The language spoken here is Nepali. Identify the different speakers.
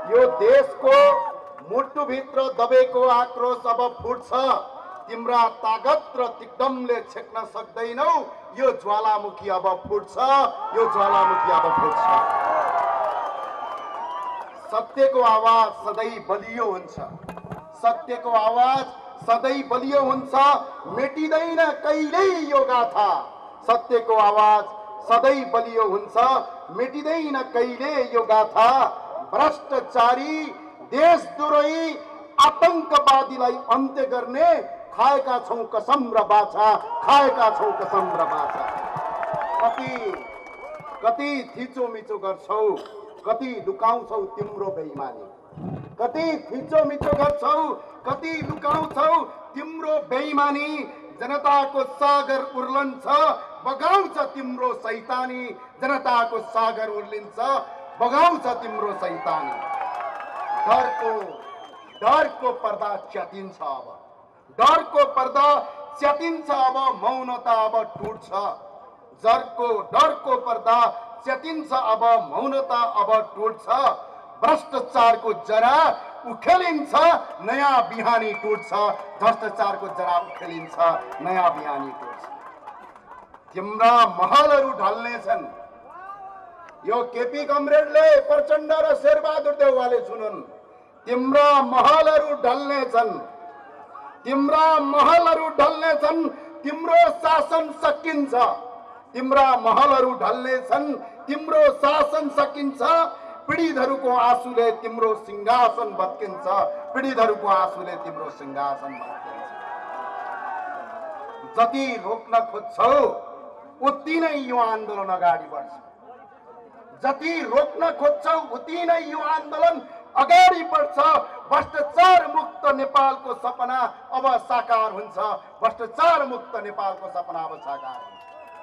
Speaker 1: यो देशको मुटुभित्र दबेको आक्रोश अब फुट्छ। तिम्रा तागत र तिक्दमले छेक्न सक्दैनौ यो ज्वालामुखी अब फुट्छ। यो ज्वालामुखी अब फुट्छ। सत्यको आवाज सधैँ बलियो हुन्छ। सत्यको आवाज सधैँ बलियो हुन्छ। मेटिँदैन कहिल्यै यो गाथा। सत्यको आवाज सधैँ बलियो हुन्छ। मेटिँदैन कहिले यो गाथा। भ्रष्टाचारी देशद्रोही आतंकवादीलाई अन्त्य गर्ने खाएका छौं कसम र बाछा। खाएका छौं कसम र बाछा। कति थिचोमिचो गर्छौ, कति लुकाउँछौ तिम्रो बेइमानी। कति थिचोमिचो गर्छौ, कति लुकाउँछौ तिम्रो बेइमानी। जनताको सागर उर्लन्छ बगाउँछ तिम्रो शैतानी। जनताको सागर उर्लिन्छ बगाउँछ तिम्रो शैतानी। डरको पर्दा च्यातिन्छ अब। डरको पर्दा च्यातिन्छ अब। मौनता अब टुट्छ। डरको पर्दा च्यातिन्छ अब। मौनता अब टुट्छ। भ्रष्टाचारको जरा उखेलिन्छ नयाँ बिहानी टुट्छ। भ्रष्टाचारको जरा उखेलिन्छ नयाँ बिहानी टुट्छ। तिम्रा महलहरू ढल्नेछन्। यो केपी कमरेडले प्रचण्ड र शेरबहादुर देउवाले सुनुन्। तिम्रा महलहरू ढल्नेछन्। तिम्रा महलहरू ढल्नेछन्। तिम्रो शासन सकिन्छ। तिम्रा महलहरू ढल्नेछन्। तिम्रो शासन सकिन्छ। पीडितहरूको आँसुले तिम्रो सिंहासन भत्किन्छ। पीडितहरूको आँसुले तिम्रो सिंहासन भत्किन्छ। जति रोक्न खोज्छौ उति नै यो आन्दोलन अगाडि बढ्छ। जति रोक्न खोज्छौ उति नै यो आन्दोलन अगाडि बढ्छ। भ्रष्टाचार मुक्त नेपालको सपना अब साकार हुन्छ। भ्रष्टाचार मुक्त नेपालको सपना अब साकार हुन्छ।